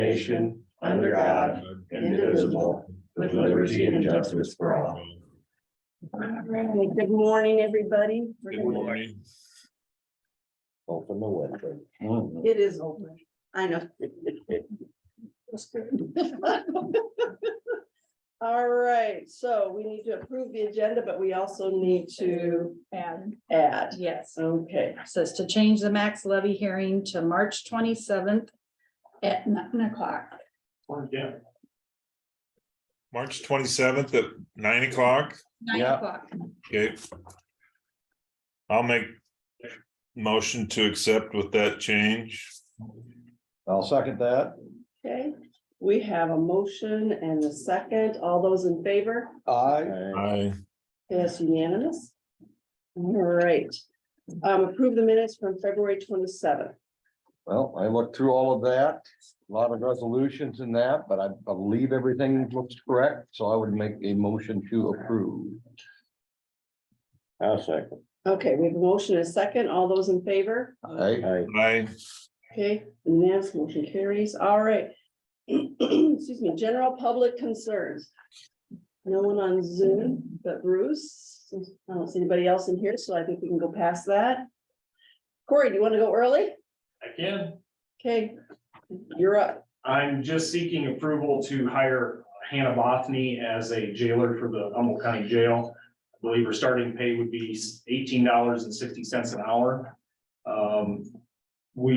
nation, under God, indivisible, with liberty and justice for all. All right, good morning, everybody. Good morning. Open the window. It is open. I know. That's good. All right, so we need to approve the agenda, but we also need to add. Yes, Okay, says to change the max levy hearing to March 27th at 9:00. Yeah. March 27th at 9 o'clock. 9:00. Okay. I'll make motion to accept with that change. I'll second that. okay. We have a motion and a second. All those in favor? I Yes, unanimous. All right. Approve the minutes from February 27th. Well, I looked through all of that, a lot of resolutions in that, but I believe everything looks correct, so I would make a motion to approve. I'll second. Okay, we have a motion and a second. All those in favor? I Okay, unanimous, motion carries. All right. Excuse me, general public concerns. No one on Zoom but Bruce. I don't see anybody else in here, so I think we can go past that. Corey, do you want to go early? I can. Okay, you're up. I'm just seeking approval to hire Hannah Botany as a jailer for the Humboldt County Jail. I believe her starting pay would be $18.60 an hour.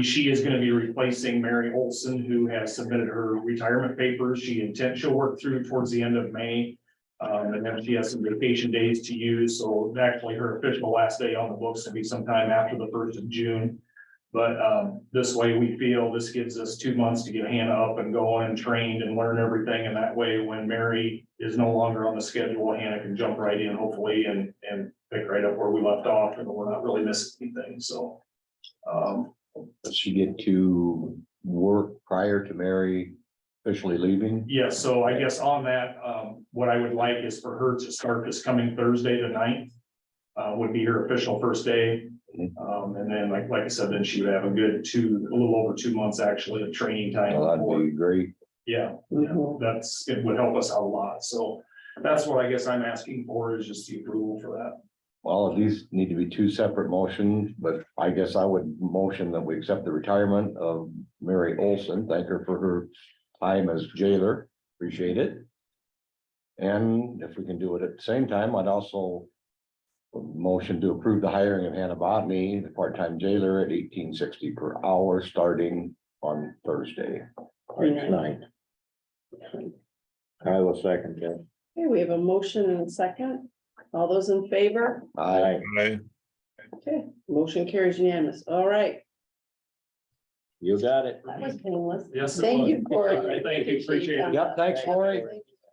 She is going to be replacing Mary Olson, who has submitted her retirement papers. She'll work through towards the end of May. And then she has some vacation days to use. So actually her official last day on the books will be sometime after the 1st of June. But this way we feel this gives us 2 months to get Hannah up and going, trained and learn everything. And that way, when Mary is no longer on the schedule, Hannah can jump right in hopefully and pick right up where we left off, and we're not really missing anything. So Does she get to work prior to Mary officially leaving? yeah, so I guess on that, what I would like is for her to start this coming Thursday, the 9th, would be her official first day. And then like I said, then she would have a little over 2 months actually of training time. Well, that'd be great. Yeah, it would help us out a lot. So that's what I guess I'm asking for, is just the approval for that. Well, these need to be two separate motions, but I guess I would motion that we accept the retirement of Mary Olson. Thank her for her time as jailer. Appreciate it. And if we can do it at the same time, I'd also motion to approve the hiring of Hannah Botany, the part-time jailer at $18.60 per hour, starting on Thursday. March 9th. I will second that. Okay, we have a motion and a second. All those in favor? Aye. Okay, motion carries unanimous. All right. You got it. That was painless. Yes, it Thank was. you, Corey. All right, thank you. Appreciate it. Yep, thanks, Corey.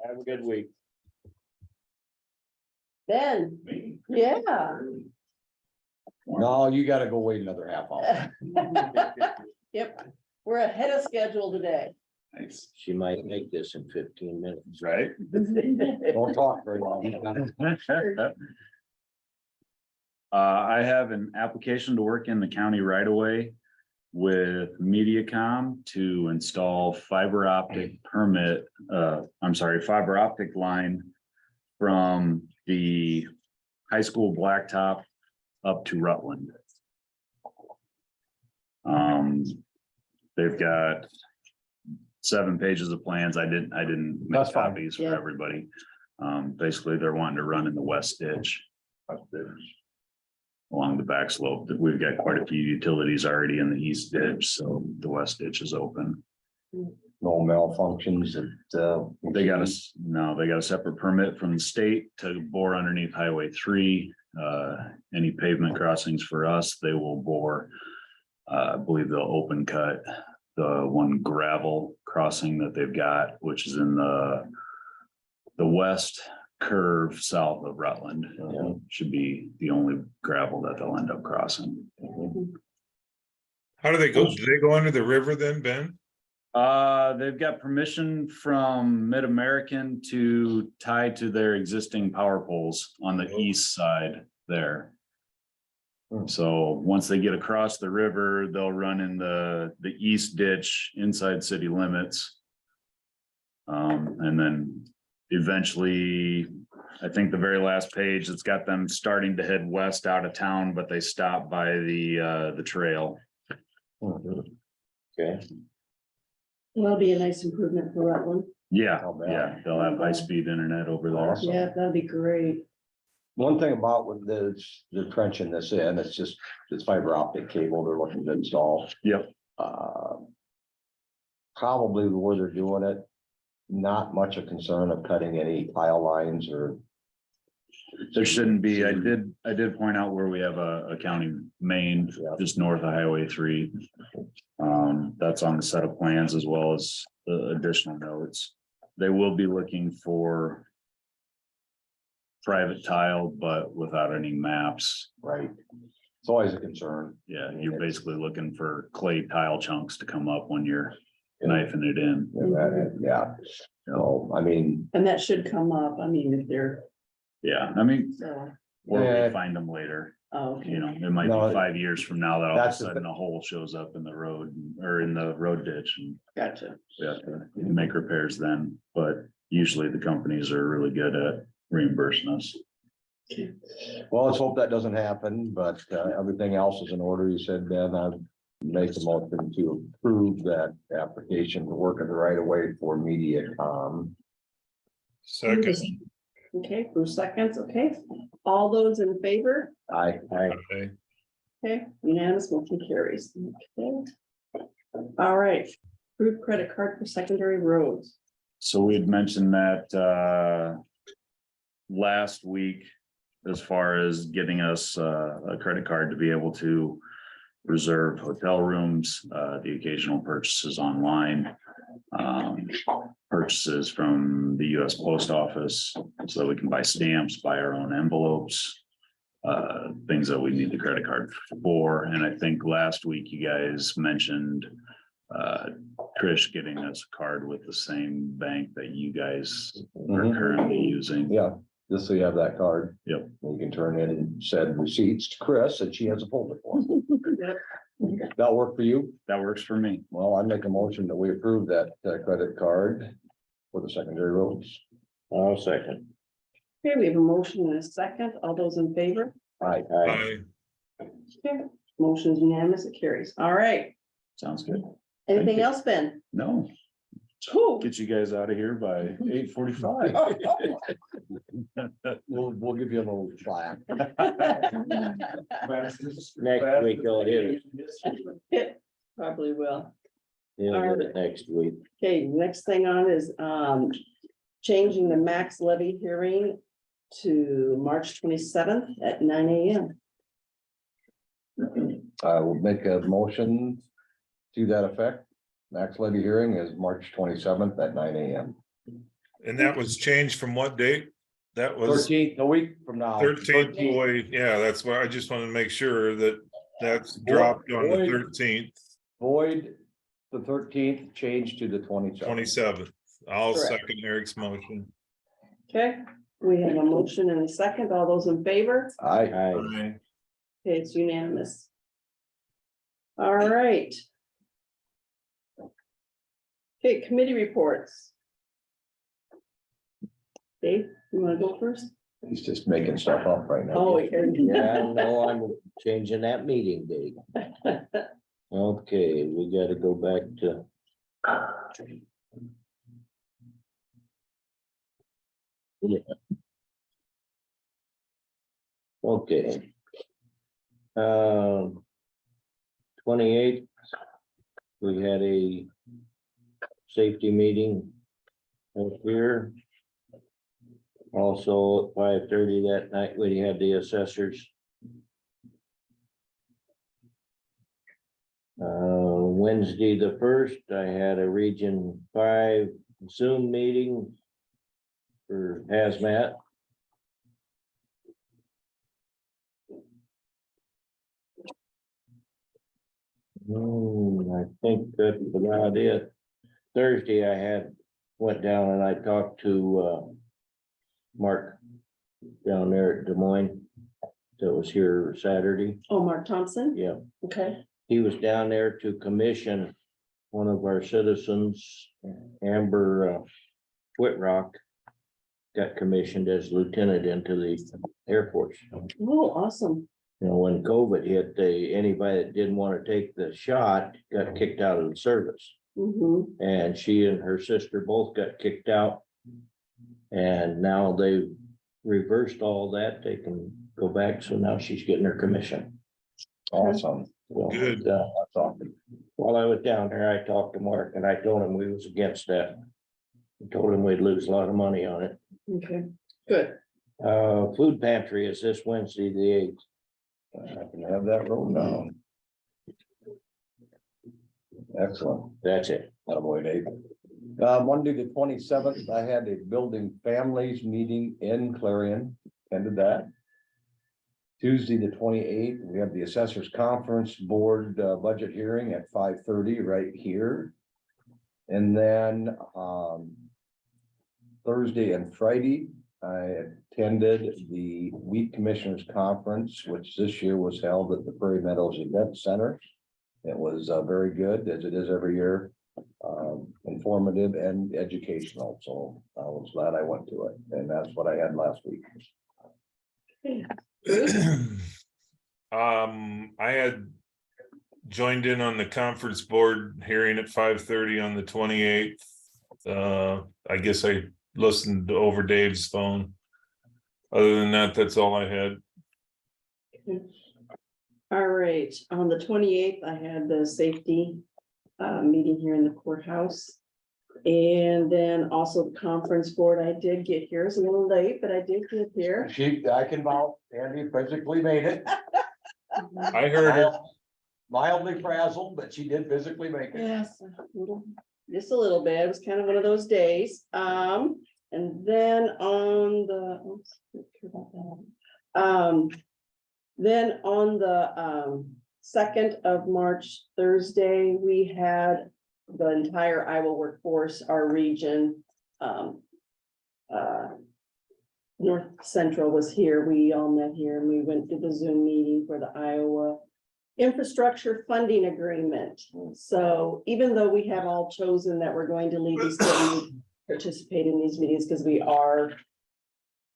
Have a good week. Ben, yeah. No, you gotta go wait another half hour. Yep, we're ahead of schedule today. Nice. She might make this in 15 minutes. Right. Don't talk very long. I have an application to work in the county right away with MediaCom to install fiber optic line from the high school blacktop up to Rutland. They've got 7 pages of plans. I didn't make That's fine. copies for Yeah. everybody. Basically, they're wanting to run in the west ditch up there along the back slope. We've got quite a few utilities already in the east ditch, so the west ditch is open. No malfunctions that, They got a separate permit from the state to bore underneath Highway 3. Any pavement crossings for us, they will bore. I believe they'll open cut the one gravel crossing that they've got, which is in the west curve south of Rutland. Should be the only gravel that they'll end up crossing. How do they go? Do they go under the river then, Ben? They've got permission from Mid-American to tie to their existing power poles on the east side there. So once they get across the river, they'll run in the east ditch inside city limits. And then eventually, I think the very last page, it's got them starting to head west out of town, but they stop by the trail. Okay. That'll be a nice improvement for Rutland. Yeah, Oh, man. yeah, they'll have high-speed internet over there. Awesome. Yeah, that'd be great. One thing about with this, they're trenching this in, it's fiber optic cable they're looking to install. Yep. Probably where they're doing it, not much a concern of cutting any tile lines or. There shouldn't be. I did point out where we have a county main just north of Highway 3. That's on the set of plans as well as the additional notes. They will be looking for private tile, but without any maps. Right. It's always a concern. Yeah, you're basically looking for clay tile chunks to come up when you're knifing it in. Yeah. No, I mean, And that should come up. I mean, if they're, Yeah, I mean, so, or Yeah. we find them later, oh, okay. you know, it might No, be 5 years from now that all of a that's the sudden a hole shows up in the road or in the road ditch and Gotcha. we have to make repairs then. But usually the companies are really good at reimbursing us. well, let's hope that doesn't happen, but everything else is in order. You said, Ben, I'd make a motion to approve that application to work in the right of way for MediaCom. Second. Okay, Bruce seconds, okay. All those in favor? Aye. Okay. Okay, unanimous motion carries. Okay. All right, approved credit card for secondary roads. So we had mentioned that last week, as far as getting us a credit card to be able to reserve hotel rooms, the occasional purchases online, purchases from the US Post Office, so that we can buy stamps, buy our own envelopes, things that we need the credit card for. And I think last week you guys mentioned Trish getting us a card with the same bank that you guys are Mhm. currently using. Yeah, just so you have that card. Yep. You can turn in said receipts to Chris and she has a folder for them. Yep. That'll work for you? That works for me. Well, I make a motion that we approve that credit card for the secondary roads. I'll second. Okay, we have a motion and a second. All those in favor? Aye. Aye. Okay, motion is unanimous, it carries. All right. Sounds good. Anything you. else, Ben? No, Whew. get you guys out of here by 8:45. We'll give you a little slack. Next week, I'll hit it. It probably will. Yeah, I'll hit it next week. Okay, next thing on is changing the max levy hearing to March 27th at 9 AM. I will make a motion to that effect. Max levy hearing is March 27th at 9 AM. And that was changed from what date? That was 13th, a week from now. 13th, boy, yeah, that's why I just want to make sure that that's dropped on the Boyd. 13th, Void the 13th, changed to the 27th. 27th. I'll Correct. second Eric's motion. Okay, we have a motion and a second. All those in favor? Aye. Aye. Aye. Okay, it's unanimous. All right. Okay, committee reports. Dave, you wanna go first? He's just making stuff up right now. Oh, here. Yeah, no, I'm changing that meeting date. Okay, we gotta go back to. Yeah. Okay. 28th, we had a safety meeting up here. Also at 5:30 that night, we had the assessors. Wednesday, the 1st, I had a Region 5 Zoom meeting for hazmat. I think that's about it. Thursday, went down and I talked to Mark down there at Des Moines. that was here Saturday. Oh, Mark Thompson? Yeah, Okay, he was down there to commission one of our citizens, Amber Whitrock. Got commissioned as lieutenant into the Air Force. oh, awesome. You know, when COVID hit, anybody that didn't want to take the shot got kicked out of the service. And she and her sister both got kicked out. And now they've reversed all that. They can go back. So now she's getting her commission. Awesome. Well, Good. that's awesome. While I was down there, I talked to Mark and I told him we was against that. I told him we'd lose a lot of money on it. Okay, good. Food pantry is this Wednesday, the 8th. I can have that rolled down. Excellent. That's it. Attaboy, Dave. Monday, the 27th, I had a building families meeting in Clarion, attended that. Tuesday, the 28th, we have the assessors conference board budget hearing at 5:30 right here. And then Thursday and Friday, I attended the Wheat Commissioners Conference, which this year was held at the Prairie Meadows Event Center. It was very good, as it is every year, informative and educational. So I was glad I went to it, and that's what I had last week. I had joined in on the conference board hearing at 5:30 on the 28th. I guess I listened over Dave's phone. Other than that, that's all I had. All right, on the 28th, I had the safety meeting here in the courthouse. And then also the conference board, I did get here. It's a little late, but I did get here. I can vouch, Andy physically made it. I heard her. Mildly frazzled, but she did physically make it. Yes, just a little bit. It was kind of one of those days. And then on the, then on the 2nd of March, Thursday, we had the entire Iowa workforce, our region. North Central was here. We all met here and we went to the Zoom meeting for the Iowa Infrastructure Funding Agreement. So even though we have all chosen that we're going to leave, we still need to participate in these meetings because we are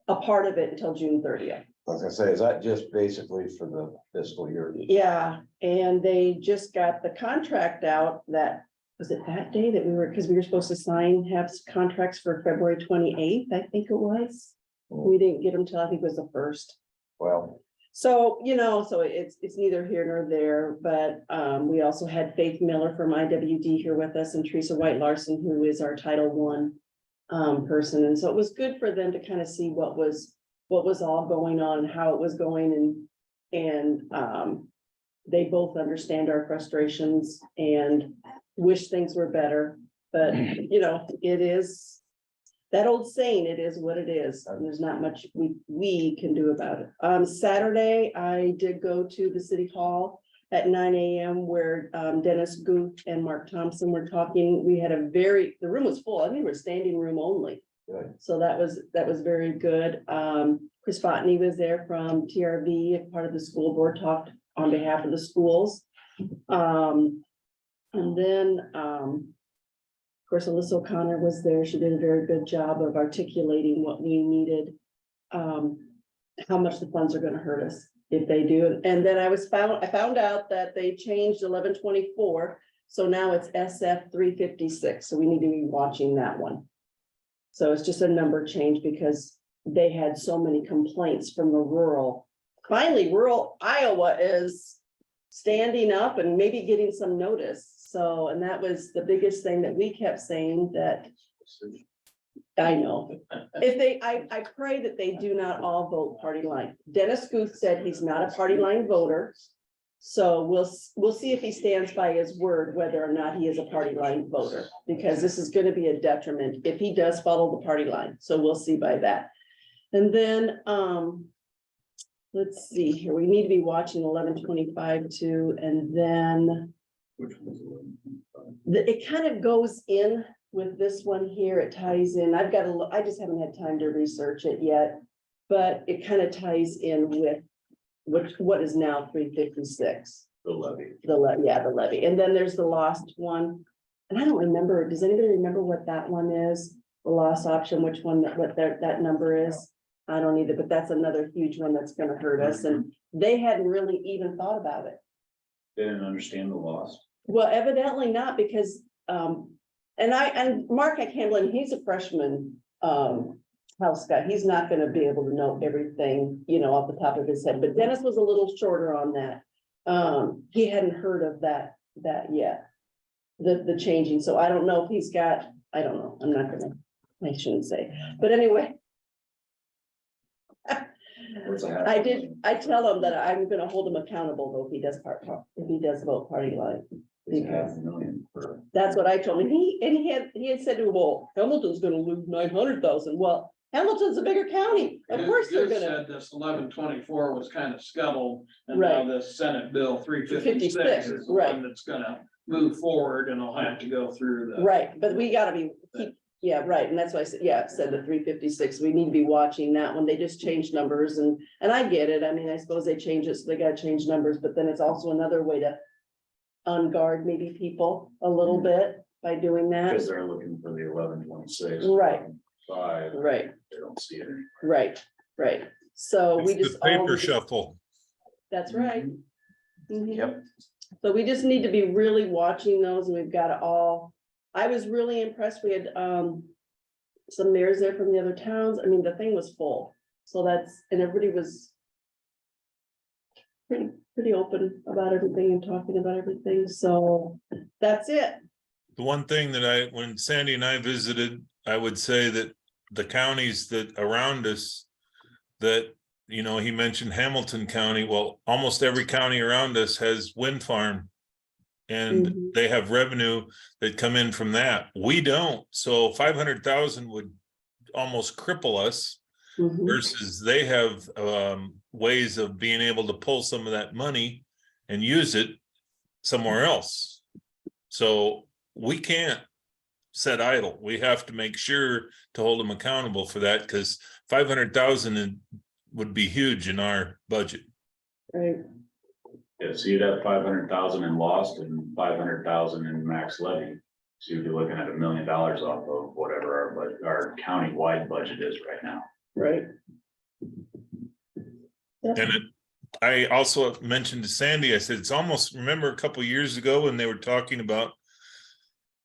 a part of it until June 30th. I was gonna say, is that just basically for the fiscal year? Yeah, and they just got the contract out that, was it that day that because we were supposed to have contracts for February 28th, I think it was. We didn't get them till I think it was the 1st. Well, So, so it's neither here nor there, but we also had Faith Miller from IWD here with us and Teresa White Larson, who is our Title I person. And so it was good for them to kind of see what was all going on and how it was going, and they both understand our frustrations and wish things were better. But, it is that old saying, it is what it is, and there's not much we can do about it. Saturday, I did go to the city hall at 9 a.m. where Dennis Guth and Mark Thompson were talking. We had the room was full. I think we were standing room only. good. So that was very good. Chris Botany was there from TRV, part of the school board, talked on behalf of the schools. And then, of course, Alyssa O'Connor was there. She did a very good job of articulating what we needed, how much the funds are going to hurt us if they do. And then I found out that they changed 1124. So now it's SF 356. So we need to be watching that one. So it's just a number change because they had so many complaints from the rural. Finally, rural Iowa is standing up and maybe getting some notice. So, and that was the biggest thing that we kept saying, that I know. I pray that they do not all vote party line. Dennis Guth said he's not a party line voter. So we'll see if he stands by his word, whether or not he is a party line voter, because this is going to be a detriment if he does follow the party line. So we'll see by that. And then, let's see here, we need to be watching 1125 too. And then it kind of goes in with this one here. It ties in. I just haven't had time to research it yet, but it kind of ties in with what is now 356. The levy. The levy, and then there's the lost one, and I don't remember, does anybody remember what that one is? The lost option, which one, what that number is? I don't either, but that's another huge one that's gonna hurt us, and they hadn't really even thought about it. They didn't understand the loss. Well, evidently not, because, and Mark Hamlin, he's a freshman, house guy, he's not gonna be able to know everything, off the top of his head, but Dennis was a little shorter on that. He hadn't heard of that yet, the changing, so I don't know if he's got, I don't know, I shouldn't say, but anyway. I tell him that I'm gonna hold him accountable though, if he does vote party line. Because that's what I told him, he had said to him, well, Hamilton's gonna lose 900,000, well, Hamilton's a bigger county, of course they're You gonna. said this 1124 was kind of scuttled, and now this Senate Bill 356 is the right. one that's gonna move forward, and I'll have to go through the. Right, but we gotta yeah, right, and that's why I said the 356, we need to be watching that one, they just changed numbers, and I get it, I mean, I suppose they change it, so they gotta change numbers, but then it's also another way to unguard maybe people a little bit by doing that. Because they're looking for the 1126. Right. 5. Right, They don't see it anymore. right, so we It's just. the all paper need to- shuffle. That's right. Mhm. Yep. So we just need to be really watching those, and we've got to all, I was really impressed, we had, some mayors there from the other towns, I mean, the thing was full, so and everybody was pretty open about everything and talking about everything, so that's it. The one thing that when Sandy and I visited, I would say that the counties that around us that, he mentioned Hamilton County, well, almost every county around us has wind farm. And Mhm. they have revenue that come in from that. We don't, so 500,000 would almost cripple us Mhm. versus they have ways of being able to pull some of that money and use it somewhere else. So we can't sit idle. We have to make sure to hold them accountable for that, because 500,000 would be huge in our budget. Right, Yeah, so you'd have 500,000 in lost and 500,000 in max levy. So you'd be looking at $1 million off of whatever our county-wide budget is right now. right. And I also mentioned to Sandy, I said, it's almost, remember a couple of years ago when they were talking about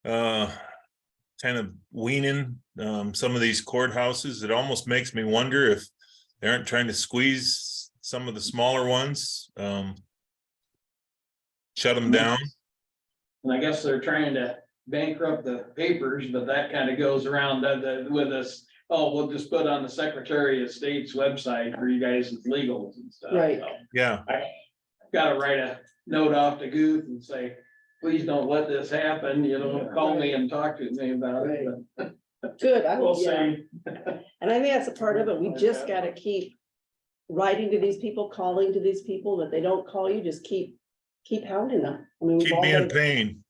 kind of weaning some of these courthouses, it almost makes me wonder if they aren't trying to squeeze some of the smaller ones, shut them down. And I guess they're trying to bankrupt the papers, but that kind of goes around with us. Oh, we'll just put on the Secretary of State's website for you guys as legals and stuff. Right. So Yeah, I gotta write a note off to Guth and say, please don't let this happen, call me and talk to me about it. But Good, we'll yeah. see. And I think that's a part of it. We just gotta keep writing to these people, calling to these people. If they don't call you, just keep hounding them. I mean, we've keep all me in been- pain.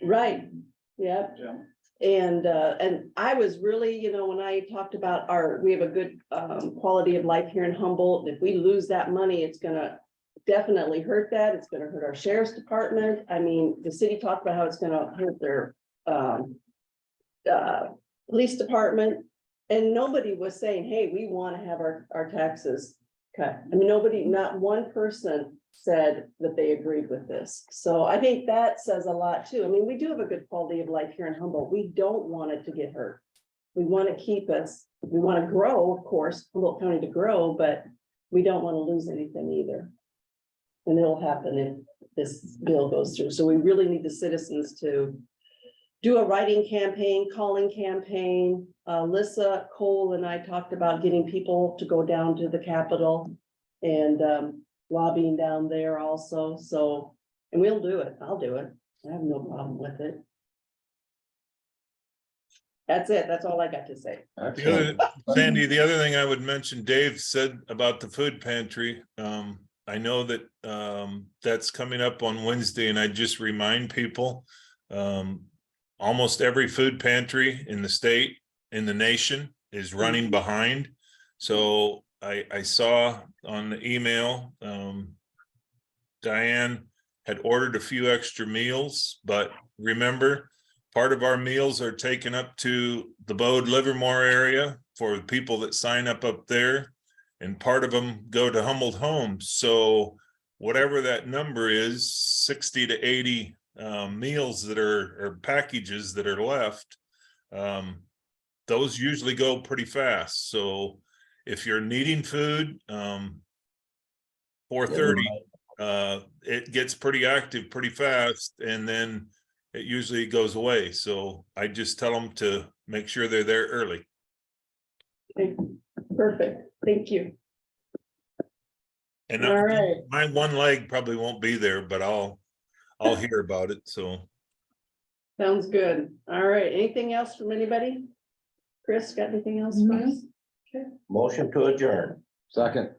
Right, yeah. Yeah. And I was really, when I talked about we have a good quality of life here in Humboldt. If we lose that money, it's gonna definitely hurt that. It's gonna hurt our sheriff's department. I mean, the city talked about how it's gonna hurt their police department. And nobody was saying, hey, we want to have our taxes cut. I mean, not one person said that they agreed with this. So I think that says a lot too. I mean, we do have a good quality of life here in Humboldt. We don't want it to get hurt. We want to we want to grow, of course, Humboldt County to grow, but we don't want to lose anything either. And it'll happen if this bill goes through. So we really need the citizens to do a writing campaign, calling campaign. Lissa Cole and I talked about getting people to go down to the Capitol and lobbying down there also. So, and we'll do it. I'll do it. I have no problem with it. That's it. That's all I got to say. Excellent. Sandy, the other thing I would mention, Dave said about the food pantry. I know that that's coming up on Wednesday, and I just remind people, almost every food pantry in the state, in the nation, is running behind. So I saw on the email, Diane had ordered a few extra meals, but remember, part of our meals are taken up to the Bode Livermore area for the people that sign up there. And part of them go to Humboldt Homes. So whatever that number is, 60 to 80 meals that are, or packages that are left, those usually go pretty fast. So if you're needing food, 4:30, it gets pretty active pretty fast, and then it usually goes away. So I just tell them to make sure they're there early. Okay, perfect, thank you. And All right. my one leg probably won't be there, but I'll hear about it. So Sounds good. All right, anything else from anybody? Chris, got anything else for us? Motion to adjourn. Second.